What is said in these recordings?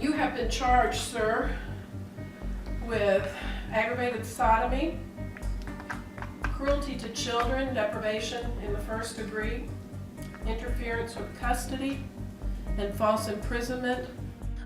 You have been charged, sir, with aggravated sodomy, cruelty to children, deprivation in the first degree, interference with custody, and false imprisonment.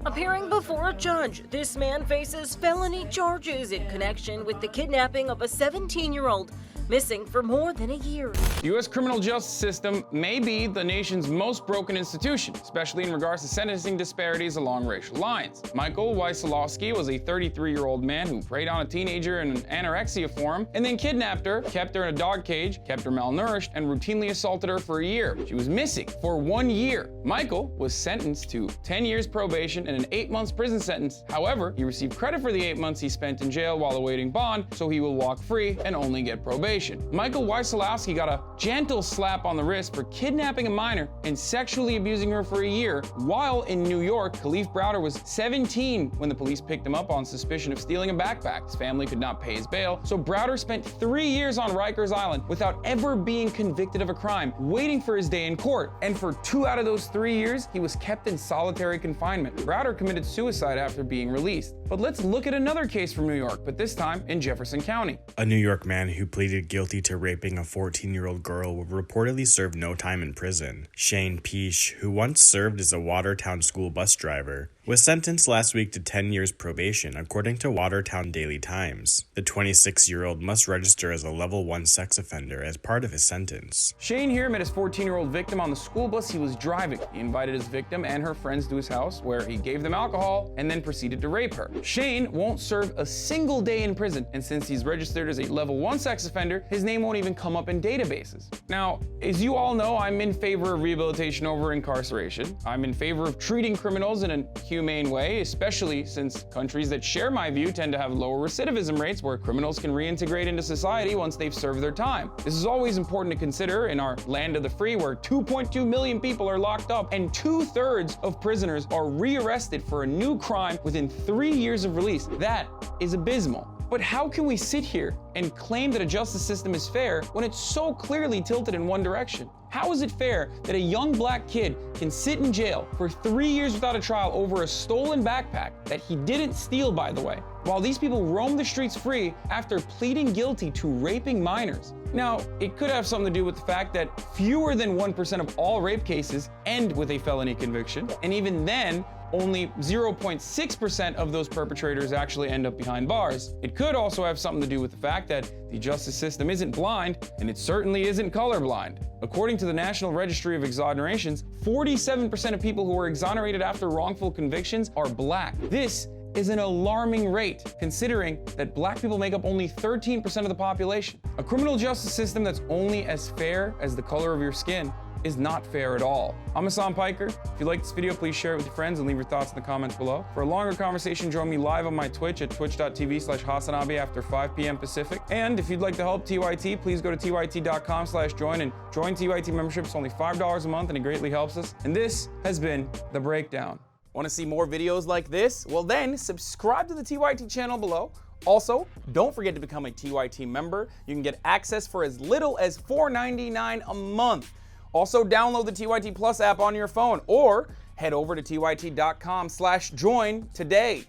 Appearing before a judge, this man faces felony charges in connection with the kidnapping of a 17-year-old missing for more than a year. The U.S. criminal justice system may be the nation's most broken institution, especially in regards to sentencing disparities along racial lines. Michael Wysolowski was a 33-year-old man who preyed on a teenager in an anorexia forum and then kidnapped her, kept her in a dog cage, kept her malnourished, and routinely assaulted her for a year. She was missing for 1 year. Michael was sentenced to 10 years probation and an 8 months prison sentence. However, he received credit for the 8 months he spent in jail while awaiting bond, so he will walk free and only get probation. Michael Wysolowski got a gentle slap on the wrist for kidnapping a minor and sexually abusing her for a year, while in New York, Khalif Browder was 17 when the police picked him up on suspicion of stealing a backpack. His family could not pay his bail, so Browder spent 3 years on Rikers Island without ever being convicted of a crime, waiting for his day in court. And for 2 out of those 3 years, he was kept in solitary confinement. Browder committed suicide after being released. But let's look at another case from New York, but this time in Jefferson County. A New York man who pleaded guilty to raping a 14-year-old girl will reportedly serve no time in prison. Shane Peache, who once served as a Watertown school bus driver, was sentenced last week to 10 years probation, according to Watertown Daily Times. The 26-year-old must register as a level 1 sex offender as part of his sentence. Shane here met his 14-year-old victim on the school bus he was driving. He invited his victim and her friends to his house, where he gave them alcohol and then proceeded to rape her. Shane won't serve a single day in prison, and since he's registered as a level 1 sex offender, his name won't even come up in databases. Now, as you all know, I'm in favor of rehabilitation over incarceration. I'm in favor of treating criminals in a humane way, especially since countries that share my view tend to have lower recidivism rates where criminals can reintegrate into society once they've served their time. This is always important to consider in our land of the free, where 2.2 million people are locked up and 2/3 of prisoners are rearrested for a new crime within 3 years of release. That is abysmal. But how can we sit here and claim that a justice system is fair when it's so clearly tilted in one direction? How is it fair that a young black kid can sit in jail for 3 years without a trial over a stolen backpack that he didn't steal, by the way, while these people roam the streets free after pleading guilty to raping minors? Now, it could have something to do with the fact that fewer than 1% of all rape cases end with a felony conviction, and even then, only 0.6% of those perpetrators actually end up behind bars. It could also have something to do with the fact that the justice system isn't blind, and it certainly isn't colorblind. According to the National Registry of Exonerations, 47% of people who were exonerated after wrongful convictions are black. This is an alarming rate, considering that black people make up only 13% of the population. A criminal justice system that's only as fair as the color of your skin is not fair at all. I'm Hasan Piker. If you like this video, please share it with your friends and leave your thoughts in the comments below. For a longer conversation, join me live on my Twitch at twitch.tv/Hasanabi after 5 p.m. Pacific. And if you'd like to help TYT, please go to tyt.com/join and join TYT membership. It's only $5 a month and it greatly helps us. And this has been The Breakdown. Want to see more videos like this? Well then, subscribe to the TYT channel below. Also, don't forget to become a TYT member. You can get access for as little as $4.99 a month. Also, download the TYT Plus app on your phone or head over to tyt.com/join today.